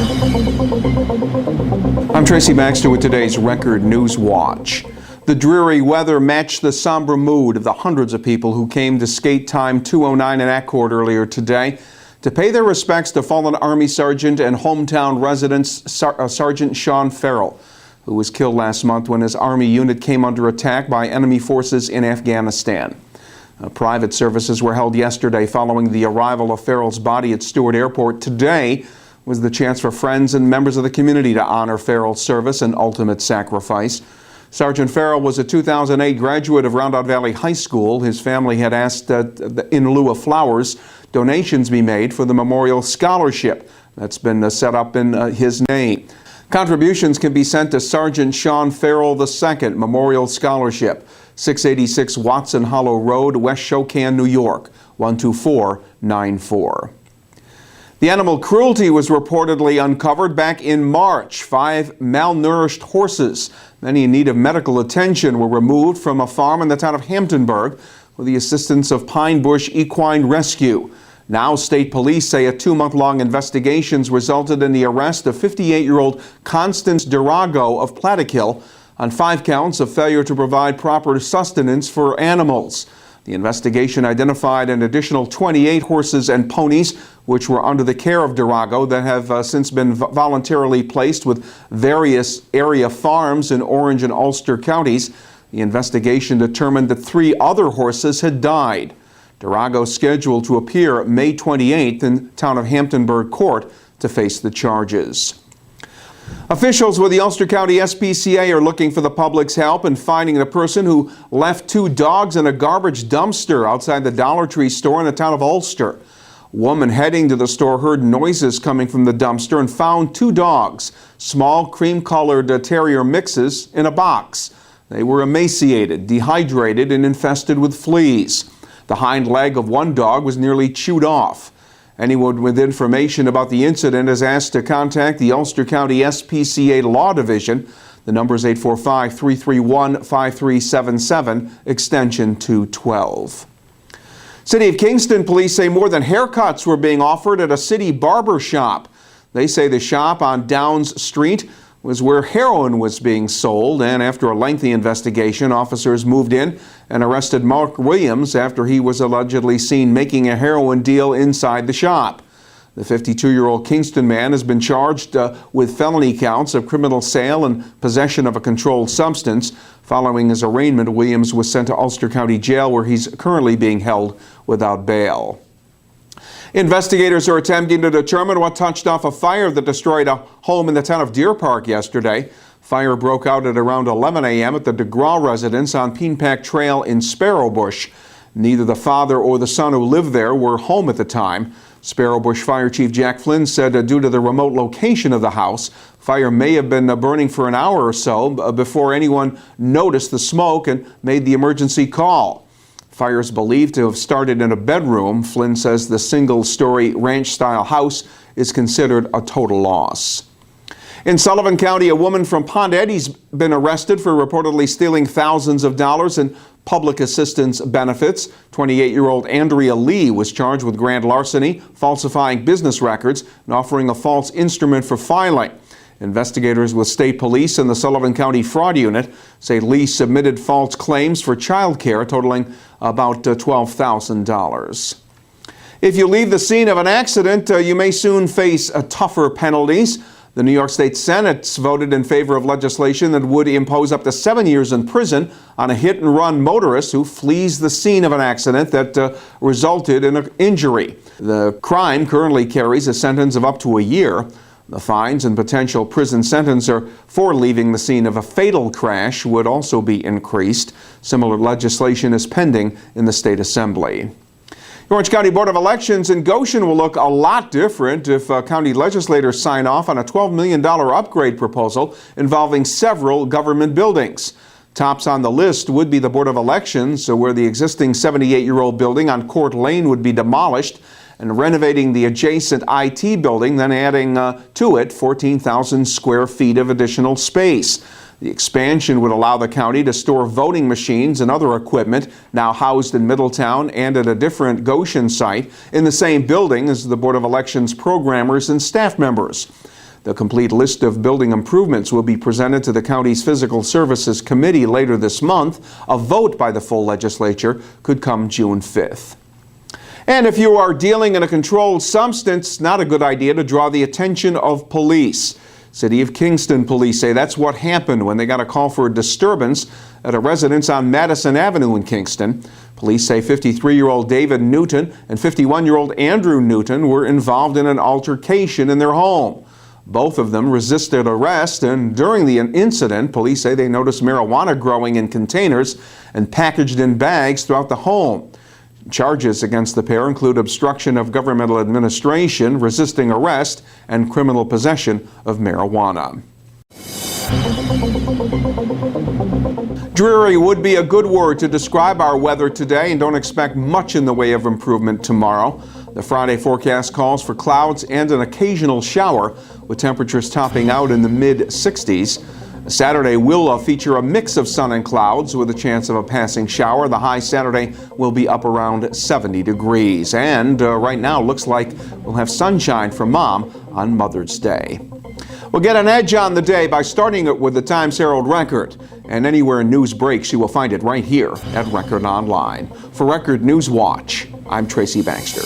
I'm Tracy Baxter with today's Record Newswatch. The dreary weather matched the somber mood of the hundreds of people who came to Skate Time 209 in Accord earlier today to pay their respects to fallen Army Sergeant and hometown resident Sergeant Shawn Farrell, who was killed last month when his Army unit came under attack by enemy forces in Afghanistan. Private services were held yesterday following the arrival of Farrell's body at Stewart Airport. Today was the chance for friends and members of the community to honor Farrell's service and ultimate sacrifice. Sergeant Farrell was a 2008 graduate of Roundout Valley High School. His family had asked that in lieu of flowers, donations be made for the Memorial Scholarship that's been set up in his name. Contributions can be sent to Sergeant Shawn Farrell II Memorial Scholarship, 686 Watson Hollow Road, West Shokan, New York, 12494. The animal cruelty was reportedly uncovered back in March. 5 malnourished horses, many in need of medical attention, were removed from a farm in the town of Hamptonburg with the assistance of Pine Bush Equine Rescue. Now state police say a 2-month-long investigation resulted in the arrest of 58-year-old Constance Durago of Plattekill on 5 counts of failure to provide proper sustenance for animals. The investigation identified an additional 28 horses and ponies which were under the care of Durago that have since been voluntarily placed with various area farms in Orange and Ulster counties. The investigation determined that 3 other horses had died. Durago is scheduled to appear May 28th in town of Hamptonburg Court to face the charges. Officials with the Ulster County SPCA are looking for the public's help in finding the person who left 2 dogs in a garbage dumpster outside the Dollar Tree store in the town of Ulster. A woman heading to the store heard noises coming from the dumpster and found 2 dogs, small cream-colored terrier mixes, in a box. They were emaciated, dehydrated, and infested with fleas. The hind leg of one dog was nearly chewed off. Anyone with information about the incident is asked to contact the Ulster County SPCA Law Division. The number is 845-331-5377, extension 212. City of Kingston police say more than haircuts were being offered at a city barber shop. They say the shop on Downs Street was where heroin was being sold, and after a lengthy investigation, officers moved in and arrested Mark Williams after he was allegedly seen making a heroin deal inside the shop. The 52-year-old Kingston man has been charged with felony counts of criminal sale and possession of a controlled substance. Following his arraignment, Williams was sent to Ulster County Jail, where he's currently being held without bail. Investigators are attempting to determine what touched off a fire that destroyed a home in the town of Deer Park yesterday. Fire broke out at around 11 a.m. at the DeGraw residence on Peenpack Trail in Sparrowbush. Neither the father or the son who lived there were home at the time. Sparrowbush Fire Chief Jack Flynn said due to the remote location of the house, fire may have been burning for an hour or so before anyone noticed the smoke and made the emergency call. Fire is believed to have started in a bedroom. Flynn says the single-story ranch-style house is considered a total loss. In Sullivan County, a woman from Pond Eddy's been arrested for reportedly stealing thousands of dollars in public assistance benefits. 28-year-old Andrea Lee was charged with grand larceny, falsifying business records, and offering a false instrument for filing. Investigators with state police and the Sullivan County Fraud Unit say Lee submitted false claims for child care totaling about $12,000. If you leave the scene of an accident, you may soon face tougher penalties. The New York State Senate voted in favor of legislation that would impose up to 7 years in prison on a hit-and-run motorist who flees the scene of an accident that resulted in an injury. The crime currently carries a sentence of up to a year. The fines and potential prison sentence for leaving the scene of a fatal crash would also be increased. Similar legislation is pending in the State Assembly. The Orange County Board of Elections in Goshen will look a lot different if county legislators sign off on a $12 million upgrade proposal involving several government buildings. Tops on the list would be the Board of Elections, where the existing 78-year-old building on Court Lane would be demolished, and renovating the adjacent IT building, then adding to it 14,000 square feet of additional space. The expansion would allow the county to store voting machines and other equipment now housed in Middletown and at a different Goshen site in the same building as the Board of Elections programmers and staff members. The complete list of building improvements will be presented to the county's Physical Services Committee later this month. A vote by the full legislature could come June 5th. And if you are dealing in a controlled substance, not a good idea to draw the attention of police. City of Kingston police say that's what happened when they got a call for a disturbance at a residence on Madison Avenue in Kingston. Police say 53-year-old David Newton and 51-year-old Andrew Newton were involved in an altercation in their home. Both of them resisted arrest, and during the incident, police say they noticed marijuana growing in containers and packaged in bags throughout the home. Charges against the pair include obstruction of governmental administration, resisting arrest, and criminal possession of marijuana. Dreary would be a good word to describe our weather today, and don't expect much in the way of improvement tomorrow. The Friday forecast calls for clouds and an occasional shower, with temperatures topping out in the mid-60s. Saturday will feature a mix of sun and clouds with a chance of a passing shower. The high Saturday will be up around 70 degrees. And right now looks like we'll have sunshine for Mom on Mother's Day. We'll get an edge on the day by starting it with the Times-Herald Record. And anywhere news breaks, you will find it right here at Record Online. For Record Newswatch, I'm Tracy Baxter.